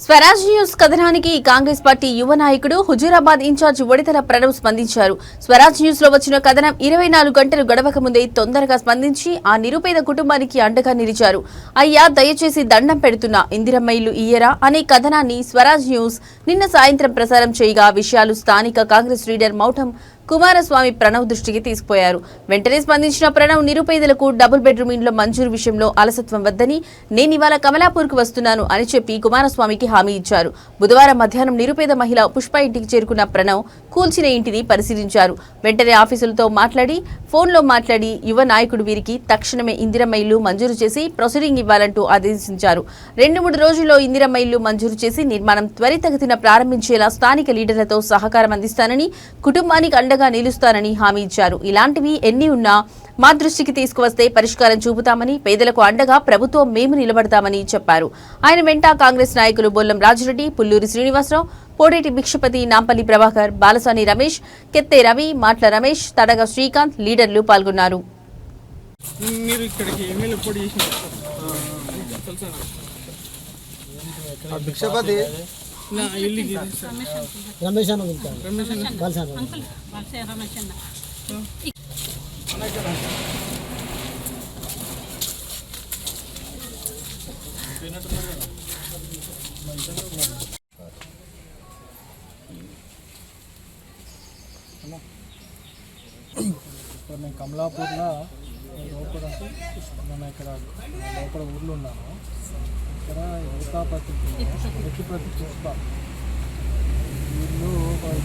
Swaraj news కథనానికి Congress party యువ నాయకుడు Huzurabad incharge Odithala Pranav స్పందించారు. స్వరాజ్ న్యూస్ లో వచ్చిన కథనం 24 గంటలు గడవక ముందే తొందరగా స్పందించి ఆ నిరుపేద కుటుంబానికి అండగా నిలిచారు. అయ్యా, దయచేసి దండం పెడుతున్నా, ఇందిరమ్మ ఇల్లు ఇయ్యరా అనే కథనాన్ని స్వరాజ్ న్యూస్ నిన్న సాయంత్రం ప్రసారం చేయగా విషయాలు స్థానిక కాంగ్రెస్ లీడర్ మౌఠం కుమారస్వామి ప్రణవ్ దృష్టికి తీసుకుపోయారు. వెంటనే స్పందించిన ప్రణవ్ నిరుపేదలకు డబుల్ బెడ్రూమ్ ఇండ్ల మంజూరు విషయంలో అలసత్వం వద్దని, నేనివాళ కమలాపూర్కు వస్తున్నాను అని చెప్పి కుమారస్వామికి హామీ ఇచ్చారు. బుధవారం మధ్యాహ్నం నిరుపేద మహిళ పుష్ప ఇంటికి చేరుకున్న ప్రణవ్ కూల్చిన ఇంటిని పరిశీలించారు. వెంటనే ఆఫీసులతో ఫోన్లో మాట్లాడి యువ నాయకుడు వీరికి తక్షణమే ఇందిరమ్మ ఇల్లు మంజూరు చేసి ప్రొసీడింగ్ ఇవ్వాలంటూ ఆదేశించారు. 2-3 రోజుల్లో ఇందిరమ్మ ఇల్లు మంజూరు చేసి నిర్మాణం త్వరితగతిన ప్రారంభించేలా స్థానిక లీడర్లతో సహకారం అందిస్తానని, కుటుంబానికి అండగా నిలుస్తానని హామీ ఇచ్చారు. ఇలాంటివి ఎన్ని ఉన్నా మా దృష్టికి తీసుకువస్తే పరిష్కారం చూపుతామని, పేదలకు అండగా ప్రభుత్వం మేము నిలబడతామని చెప్పారు. ఆయన వెంట కాంగ్రెస్ నాయకులు బొల్లం రాజరెడ్డి, పుల్లూరి శ్రీనివాసరావు, పోడేటి భిక్షపతి, నాంపల్లి ప్రభాకర్, బాలసాని రమేష్, కెత్తే రవి, మాట్ల రమేష్, తడగ శ్రీకాంత్ లీడర్లు పాల్గొన్నారు. నేను కమలాపూర్లో లోపల ఇక్కడ లోపల ఊర్లో ఉన్నాను. ఇక్కడ ఏకాపతి ఎత్తిపతి పుష్ప వీళ్ళు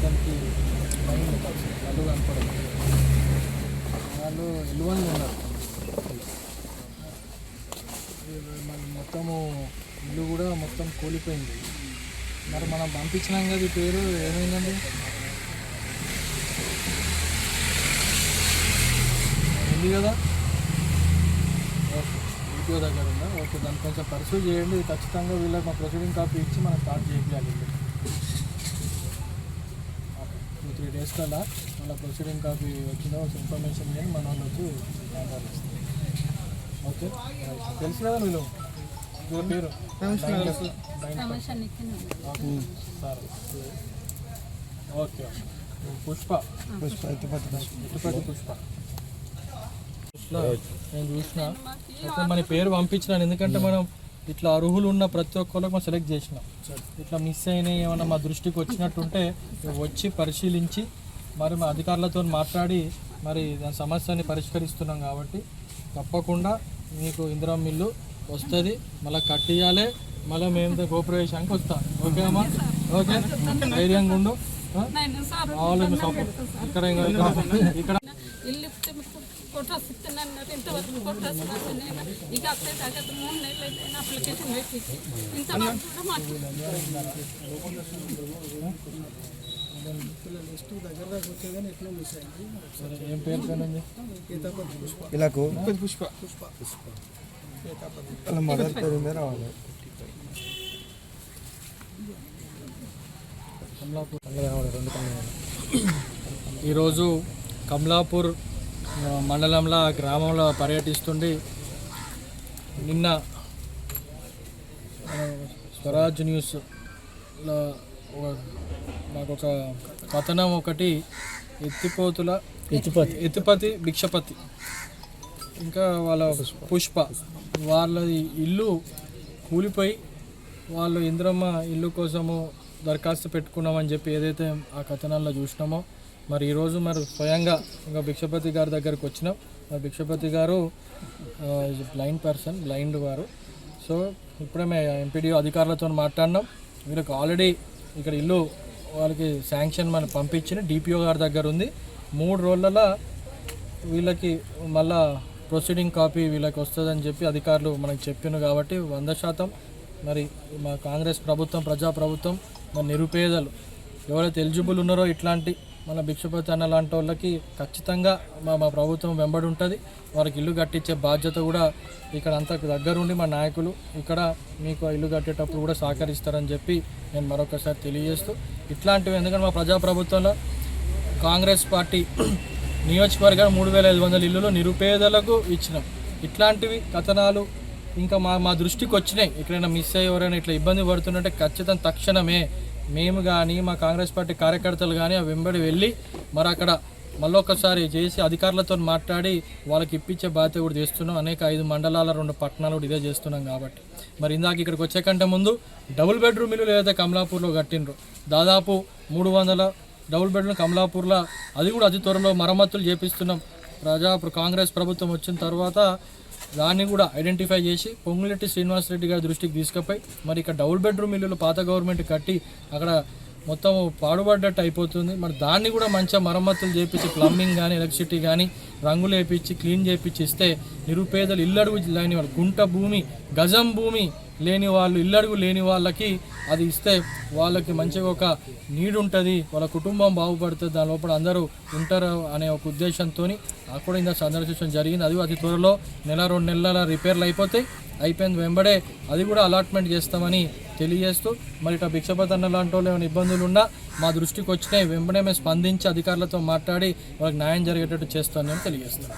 దానికి వాళ్ళు కనపడదు. వాళ్ళు ఎలువని ఉన్నారు. మొత్తము ఇల్లు కూడా మొత్తం కూలిపోయింది. మరి మనం పంపించినాం కదా, ఈ పేరు ఏమైందండి? ఉంది కదా, ఓకే, వీడియో దగ్గర ఉందా? ఓకే, దాన్ని కొంచెం పర్సూ చేయండి. ఖచ్చితంగా వీళ్ళకి మా ప్రొసీడింగ్ కాపీ ఇచ్చి మనం స్టార్ట్ చేయాలి. 2-3 days కల్లా మన ప్రొసీడింగ్ కాపీ వచ్చిన ఇన్ఫర్మేషన్ కానీ మన వాళ్ళు వచ్చి మాట్లాడిస్తాం. ఓకే, తెలుసు కదా వీళ్ళు పేరు ఓకే. పుష్ప నేను చూసిన అయితే మన పేరు పంపించినాను. ఎందుకంటే మనం ఇట్లా అర్హులు ఉన్న ప్రతి ఒక్కరికి మనం సెలెక్ట్ చేసినాం. ఇట్లా మిస్ అయినాయి ఏమన్నా మా దృష్టికి వచ్చినట్టుంటే వచ్చి పరిశీలించి మరి మా అధికారులతో మాట్లాడి మరి దాని సమస్యని పరిష్కరిస్తున్నాం. కాబట్టి తప్పకుండా మీకు ఇందిరమ్మ ఇల్లు వస్తుంది, మళ్ళీ కట్టియాలి, మళ్ళీ మేము గోప్రవేశానికి వస్తాం. ఓకే అమ్మా, ఓకే, ధైర్యంగా ఉండు. ఇక్కడ ఇక్కడ ఇంతవరకు ఇక అప్పుడే తగ్గ 3 నెలలు అయితే అప్లికేషన్ పెట్టి ఇంతవరకు కూడా మాకు ఏం పేరు పేనండి? పుష్ప మదర్ పేరు మీద రావాలి. ఈరోజు కమలాపూర్ మండలంలో గ్రామంలో పర్యటిస్తుండి నిన్న స్వరాజ్ న్యూస్లో మాకు ఒక కథనం ఒకటి ఎత్తిపతి భిక్షపతి ఇంకా వాళ్ళ పుష్ప వాళ్ళది ఇల్లు కూలిపోయి వాళ్ళు ఇందిరమ్మ ఇల్లు కోసము దరఖాస్తు పెట్టుకున్నామని చెప్పి ఏదైతే ఆ కథనాల్లో చూసినామో, మరి ఈరోజు మరి స్వయంగా ఇంకా భిక్షపతి గారి దగ్గరికి వచ్చినాం. మరి భిక్షపతి గారు బ్లైండ్ వారు. సో ఇప్పుడే మేము ఎంపీడీఓ అధికారులతో మాట్లాడినాం. వీళ్ళకి ఆల్రెడీ ఇక్కడ ఇల్లు వాళ్ళకి శాంక్షన్ మనం పంపించిన డిపిఓ గారి దగ్గర ఉంది. 3 రోజులలో వీళ్ళకి మళ్ళా ప్రొసీడింగ్ కాపీ వీళ్ళకి వస్తుందని చెప్పి అధికారులు మనకు చెప్పిన. కాబట్టి 100% మరి మా కాంగ్రెస్ ప్రభుత్వం, ప్రజాప్రభుత్వం, మరి నిరుపేదలు ఎవరైతే ఎలిజిబుల్ ఉన్నారో ఇట్లాంటి మన భిక్షపతి అన్న లాంటి వాళ్ళకి ఖచ్చితంగా మా ప్రభుత్వం వెంబడి ఉంటుంది. వారికి ఇల్లు కట్టించే బాధ్యత కూడా ఇక్కడ అంతా దగ్గరుండి మా నాయకులు ఇక్కడ మీకు ఇల్లు కట్టేటప్పుడు కూడా సహకరిస్తారని చెప్పి నేను మరొకసారి తెలియజేస్తూ, ఇట్లాంటివి ఎందుకంటే మా ప్రజాప్రభుత్వంలో కాంగ్రెస్ పార్టీ నియోజకవర్గాలు 3500 ఇల్లులు నిరుపేదలకు ఇచ్చినాం. ఇట్లాంటివి కథనాలు ఇంకా మా దృష్టికి వచ్చినాయి, ఎక్కడైనా మిస్ అయ్యి ఎవరైనా ఇట్లా ఇబ్బంది పడుతున్నట్టే ఖచ్చితంగా తక్షణమే మేము కానీ మా కాంగ్రెస్ పార్టీ కార్యకర్తలు కానీ ఆ వెంబడి వెళ్ళి మరి అక్కడ మళ్ళొకసారి చేసి అధికారులతో మాట్లాడి వాళ్ళకి ఇప్పించే బాధ్యత కూడా చేస్తున్నాం. అనేక 5 మండలాల 2 పట్టణాలు కూడా ఇదే చేస్తున్నాం కాబట్టి మరి ఇందాక ఇక్కడికి వచ్చే కంటే ముందు డబుల్ బెడ్రూమ్ ఇల్లు ఏదైతే కమలాపూర్లో కట్టినరో దాదాపు 300 డబుల్ బెడ్రూమ్ కమలాపూర్లో అది కూడా అతి త్వరలో మరమ్మతులు చేపిస్తున్నాం. కాంగ్రెస్ ప్రభుత్వం వచ్చిన తర్వాత దాన్ని కూడా ఐడెంటిఫై చేసి పొంగులెట్టి శ్రీనివాసరెడ్డి గారి దృష్టికి తీసుకుపోయి మరి ఇక్కడ డబుల్ బెడ్రూమ్ ఇల్లులు పాత గవర్నమెంట్ కట్టి అక్కడ మొత్తం పాడుపడ్డట్టు అయిపోతుంది. మరి దాన్ని కూడా మంచిగా మరమ్మతులు చేపించి ప్లంబింగ్ కానీ ఎలక్ట్రిసిటీ కానీ రంగులు వేయించి క్లీన్ చేయించి ఇస్తే నిరుపేదలు ఇల్లడుగు లేని వాళ్ళు, గుంట భూమి గజం భూమి లేని వాళ్ళు, ఇల్లడుగు లేని వాళ్ళకి అది ఇస్తే వాళ్ళకి మంచిగా ఒక నీడ్ ఉంటుంది, వాళ్ళ కుటుంబం బాగుపడుతుంది, దాని లోపల అందరూ ఉంటారు అనే ఒక ఉద్దేశంతో అక్కడ ఇంత సందర్శించడం జరిగింది. అది అతి త్వరలో 1-2 నెలల రిపేర్లు అయిపోయింది వెంబడే అది కూడా అలాట్మెంట్ చేస్తామని తెలియజేస్తూ మరి ఇట్లా భిక్షపతన్న లాంటి వాళ్ళు ఏమైనా ఇబ్బందులు ఉన్నా మా దృష్టికి వచ్చినాయి, వెంబడే మేము స్పందించి అధికారులతో మాట్లాడి వాళ్ళకి న్యాయం జరిగేటట్టు చేస్తామని తెలియజేస్తాం.